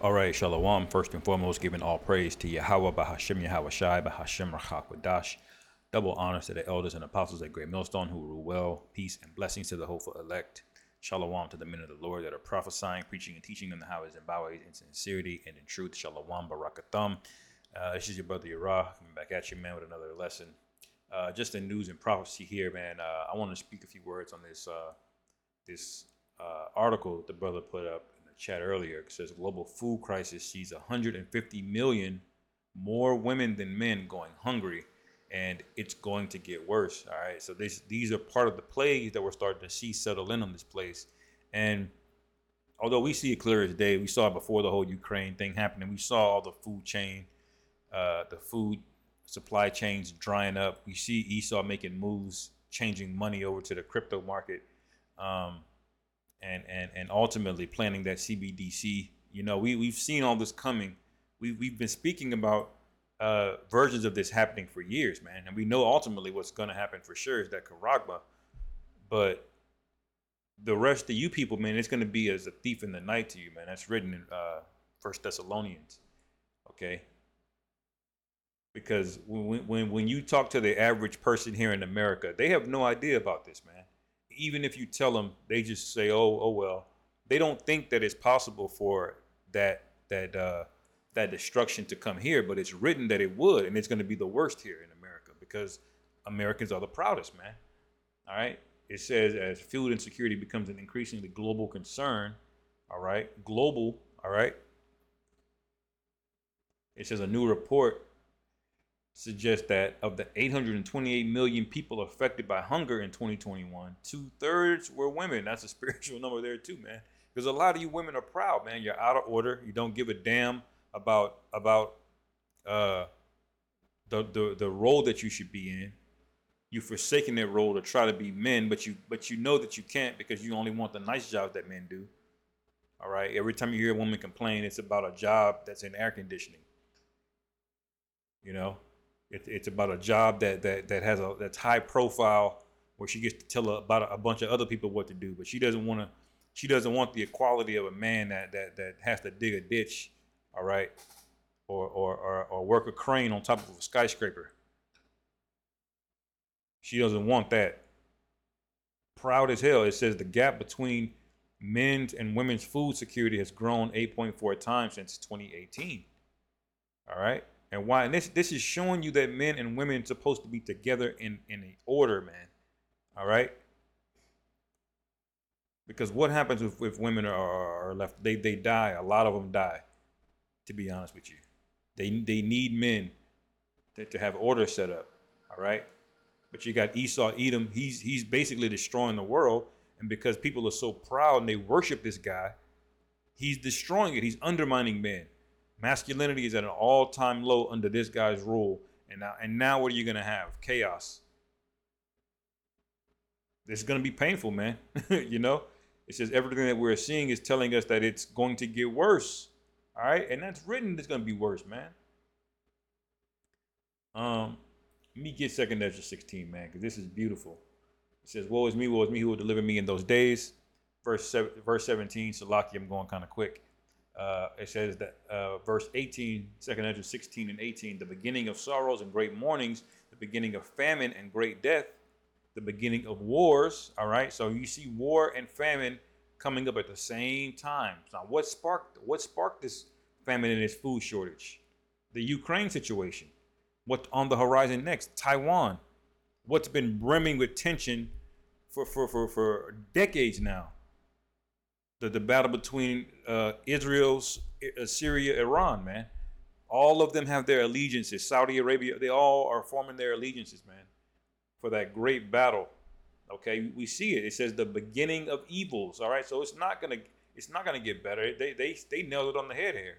All right, Shalom. First and foremost, giving all praise to Yahweh, Bahashem Yahweh Shai, Bahashem Rachakwadash. Double honors to the elders and apostles at Great Millstone who rule well. Peace and blessings to the hopeful elect. Shalom to the men of the Lord that are prophesying, preaching, and teaching them the highways and byways in sincerity and in truth. Shalom, Barakatham. This is your brother Yerah coming back at you, man, with another lesson. Just in news and prophecy here, man. I want to speak a few words on this article the brother put up in the chat earlier. It says global food crisis sees 150 million more women than men going hungry, and it's going to get worse. All right, so these are part of the plagues that we're starting to see settle in on this place. And although we see it clear as day, we saw it before the whole Ukraine thing happened, and we saw all the food chain, the food supply chains drying up. We see Esau making moves, changing money over to the crypto market. And ultimately planning that CBDC. You know, we've seen all this coming. We've been speaking about versions of this happening for years, man, and we know ultimately what's going to happen for sure is that Karagba. But the rest of you people, man, it's going to be as a thief in the night to you, man. That's written in First Thessalonians, okay? Because when you talk to the average person here in America, they have no idea about this, man. Even if you tell them, they just say, "Oh well." They don't think that it's possible for that destruction to come here, but it's written that it would, and it's going to be the worst here in America because Americans are the proudest, man. All right. It says as food insecurity becomes an increasingly global concern. All right, global. All right. It says a new report suggests that of the 828 million people affected by hunger in 2021, 2/3 were women. That's a spiritual number there too, man. Because a lot of you women are proud, man. You're out of order. You don't give a damn about the role that you should be in. You've forsaken that role to try to be men, but you know that you can't because you only want the nice jobs that men do. All right. Every time you hear a woman complain, it's about a job that's in air conditioning. You know. It's about a job that's high profile, where she gets to tell about a bunch of other people what to do, but she doesn't want the equality of a man that has to dig a ditch, all right, or work a crane on top of a skyscraper. She doesn't want that. Proud as hell. It says the gap between men's and women's food security has grown 8.4 times since 2018. All right. And why? And this is showing you that men and women are supposed to be together in a order, man. All right. Because what happens if women are left? They die. A lot of them die. To be honest with you, they need men to have order set up. All right. But you got Esau, Edom. He's basically destroying the world, and because people are so proud and they worship this guy, he's destroying it. He's undermining men. Masculinity is at an all-time low under this guy's rule. And now what are you going to have? Chaos. This is going to be painful, man. You know? It says everything that we're seeing is telling us that it's going to get worse. All right? And that's written, it's going to be worse, man. Let me get 2nd Ezra 16, man, because this is beautiful. It says, woe is me who will deliver me in those days. Verse 17, Salaki, I'm going kind of quick. It says that verse 18, 2nd Ezra 16 and 18, the beginning of sorrows and great mournings, the beginning of famine and great death, the beginning of wars. All right. So you see war and famine coming up at the same time. Now, what sparked this famine and this food shortage? The Ukraine situation. What's on the horizon next? Taiwan. What's been brimming with tension for decades now? The battle between Israel, Syria, Iran, man. All of them have their allegiances. Saudi Arabia, they all are forming their allegiances, man, for that great battle. Okay, we see it. It says the beginning of evils. All right, so it's not gonna get better. They nailed it on the head here.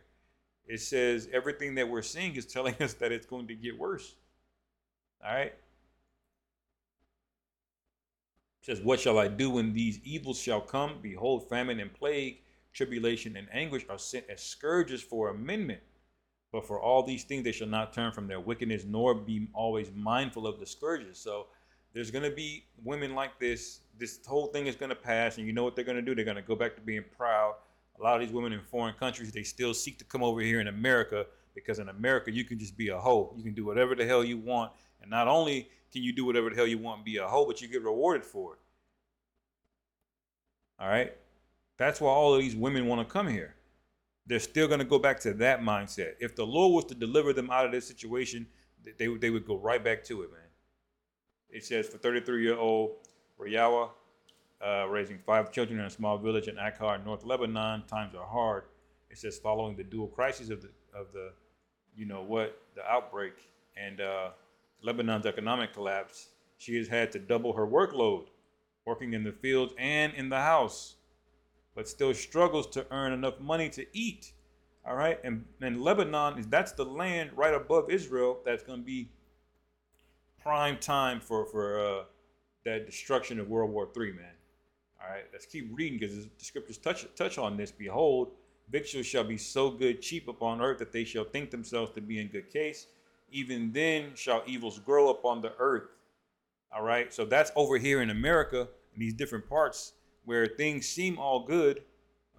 It says everything that we're seeing is telling us that it's going to get worse. All right. It says, what shall I do when these evils shall come? Behold, famine and plague, tribulation and anguish are sent as scourges for amendment. But for all these things they shall not turn from their wickedness, nor be always mindful of the scourges. So there's going to be women like this. This whole thing is going to pass, and you know what they're going to do? They're going to go back to being proud. A lot of these women in foreign countries, they still seek to come over here in America because in America you can just be a hoe. You can do whatever the hell you want, and not only can you do whatever the hell you want and be a hoe, but you get rewarded for it. All right, that's why all of these women want to come here. They're still going to go back to that mindset. If the Lord was to deliver them out of this situation, they would go right back to it, man. It says for 33-year-old Rayawa, raising 5 children in a small village in Akkar, North Lebanon, times are hard. It says following the dual crises of the the outbreak and Lebanon's economic collapse, she has had to double her workload, working in the fields and in the house, but still struggles to earn enough money to eat. All right, and Lebanon that's the land right above Israel that's going to be prime time for that destruction of World War III, man. All right, let's keep reading because the scriptures touch on this. Behold, victuals shall be so good, cheap upon earth, that they shall think themselves to be in good case. Even then shall evils grow upon the earth. All right, so that's over here in America, in these different parts where things seem all good.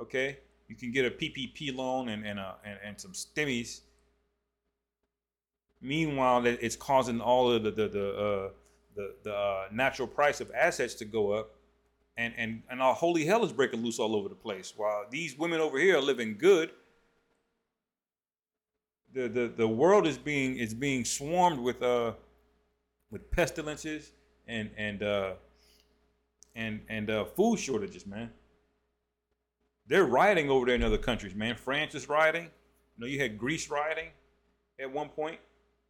Okay, you can get a PPP loan and some stimmies. Meanwhile, it's causing all of the natural price of assets to go up, and all holy hell is breaking loose all over the place. While these women over here are living good, the world is being swarmed with pestilences and food shortages, man. They're rioting over there in other countries, man. France is rioting. You know, you had Greece rioting at one point.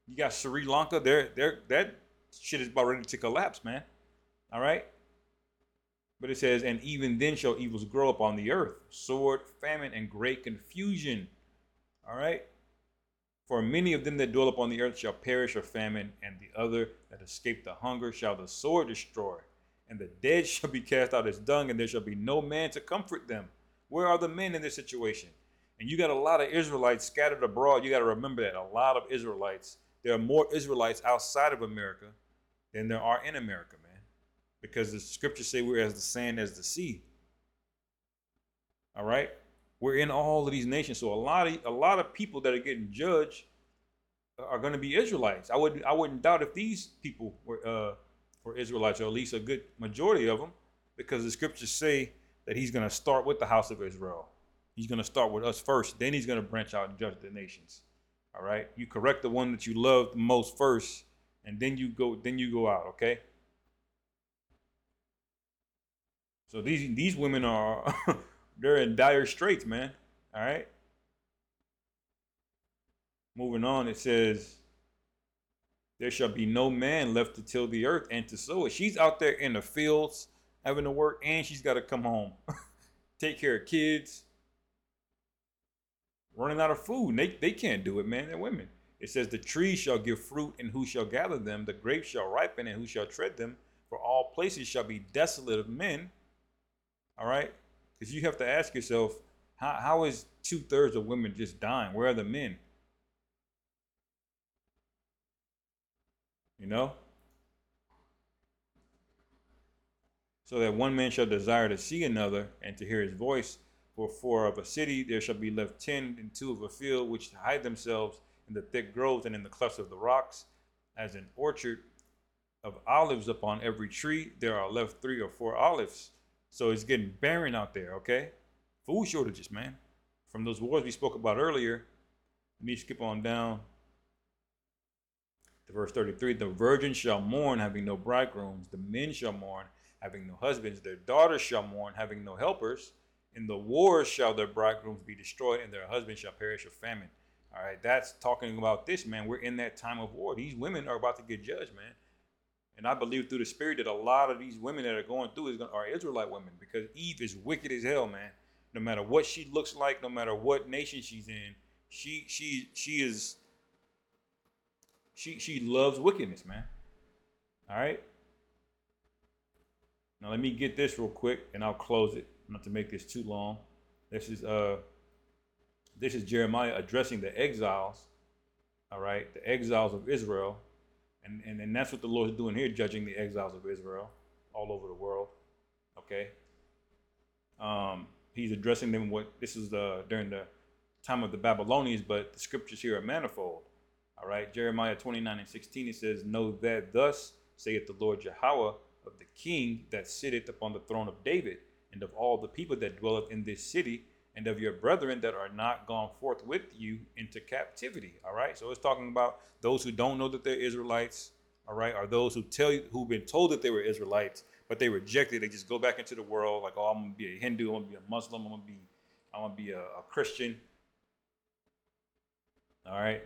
You got Sri Lanka. That shit is about ready to collapse, man. All right. But it says, and even then shall evils grow up on the earth, sword, famine, and great confusion. All right. For many of them that dwell upon the earth shall perish of famine, and the other that escape the hunger shall the sword destroy. And the dead shall be cast out as dung, and there shall be no man to comfort them. Where are the men in this situation? And you got a lot of Israelites scattered abroad. You got to remember that. A lot of Israelites. There are more Israelites outside of America than there are in America, man. Because the scriptures say we're as the sand as the sea. All right? We're in all of these nations. So a lot of people that are getting judged are going to be Israelites. I wouldn't doubt if these people were Israelites, or at least a good majority of them, because the scriptures say that he's going to start with the house of Israel. He's going to start with us first. Then he's going to branch out and judge the nations. All right? You correct the one that you love the most first, and then you go out, okay? So these women are they're in dire straits, man. All right? Moving on, it says, there shall be no man left to till the earth and to sow it. She's out there in the fields having to work, and she's got to come home, take care of kids, running out of food. They can't do it, man. They're women. It says, the trees shall give fruit, and who shall gather them? The grapes shall ripen, and who shall tread them? For all places shall be desolate of men. All right? Because you have to ask yourself, how is 2/3 of women just dying? Where are the men? You know? So that one man shall desire to see another and to hear his voice. For of a city there shall be left 10, and 2 of a field, which hide themselves in the thick groves and in the clefts of the rocks. As an orchard of olives upon every tree, there are left 3 or 4 olives. So it's getting barren out there, okay? Food shortages, man. From those wars we spoke about earlier. Let me skip on down to verse 33. The virgins shall mourn, having no bridegrooms. The men shall mourn, having no husbands. Their daughters shall mourn, having no helpers. In the wars shall their bridegrooms be destroyed, and their husbands shall perish of famine. All right, that's talking about this, man. We're in that time of war. These women are about to get judged, man. And I believe through the Spirit that a lot of these women that are going through are Israelite women, because Eve is wicked as hell, man. No matter what she looks like, no matter what nation she's in, she loves wickedness, man. All right. Now let me get this real quick, and I'll close it. Not to make this too long. This is Jeremiah addressing the exiles. All right, the exiles of Israel. And that's what the Lord is doing here, judging the exiles of Israel all over the world. Okay. he's addressing them. What this is during the time of the Babylonians, but the scriptures here are manifold. All right, Jeremiah 29:16, it says, "Know that thus saith the Lord Yahweh of the king that sitteth upon the throne of David, and of all the people that dwelleth in this city, and of your brethren that are not gone forth with you into captivity." All right, so it's talking about those who don't know that they're Israelites, all right, or those who who've been told that they were Israelites, but they rejected. They just go back into the world like, oh, I'm gonna be a Hindu, I'm gonna be a Muslim, I'm gonna be a Christian. All right,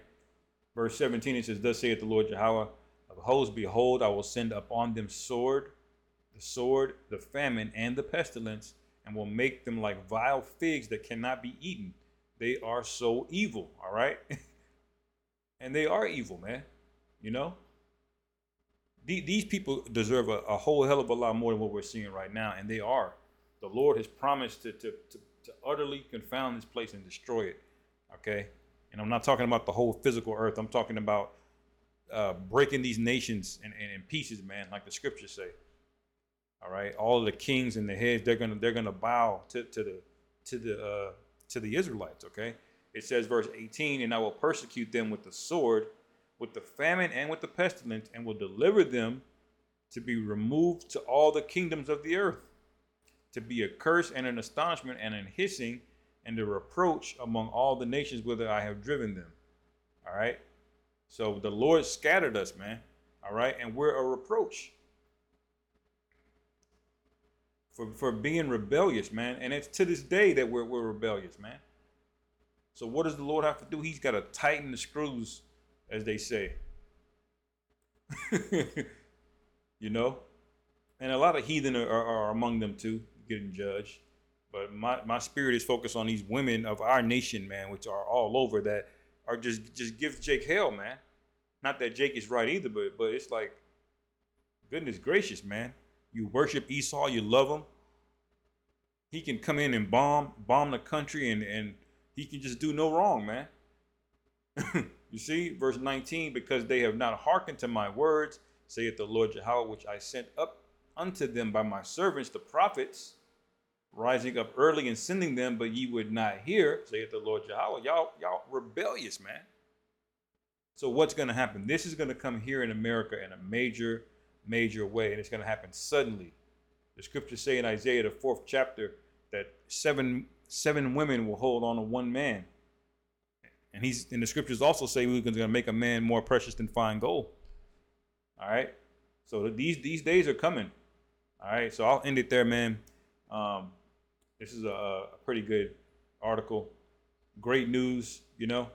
verse 17, it says, "Thus saith the Lord Yahweh of hosts, behold, I will send upon them the sword, the famine, and the pestilence, and will make them like vile figs that cannot be eaten. They are so evil." All right, and they are evil, man. You know, these people deserve a whole hell of a lot more than what we're seeing right now, and they are. The Lord has promised to utterly confound this place and destroy it. Okay, and I'm not talking about the whole physical earth. I'm talking about breaking these nations in pieces, man, like the scriptures say. All right, all of the kings and the heads, they're gonna bow to the Israelites. Okay, it says verse 18, "And I will persecute them with the sword, with the famine, and with the pestilence, and will deliver them to be removed to all the kingdoms of the earth, to be a curse and an astonishment and an hissing and a reproach among all the nations whither I have driven them." All right, so the Lord scattered us, man. All right, and we're a reproach for being rebellious, man. And it's to this day that we're rebellious, man. So what does the Lord have to do? He's got to tighten the screws, as they say. You know? And a lot of heathen are among them too, getting judged. But my spirit is focused on these women of our nation, man, which are all over, that are just give Jake hell, man. Not that Jake is right either, but it's like, goodness gracious, man. You worship Esau, you love him. He can come in and bomb the country, and he can just do no wrong, man. You see, verse 19, "Because they have not hearkened to my words, saith the Lord Yahweh, which I sent up unto them by my servants the prophets, rising up early and sending them, but ye would not hear, saith the Lord Yahweh." Y'all rebellious, man. So what's going to happen? This is going to come here in America in a major way, and it's going to happen suddenly. The scriptures say in Isaiah, the 4th chapter, that seven women will hold on to one man. And the scriptures also say we're going to make a man more precious than fine gold. All right. So these days are coming. All right. So I'll end it there, man. This is a pretty good article. Great news, you know.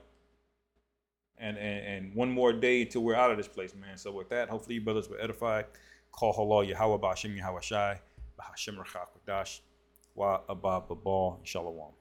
And one more day till we're out of this place, man. So with that, hopefully you brothers were edified. Call halal Yahweh Ba'ashem Yahweh Shai Ba'ashem Rachak Wadash Wa Abba Babal Shalom.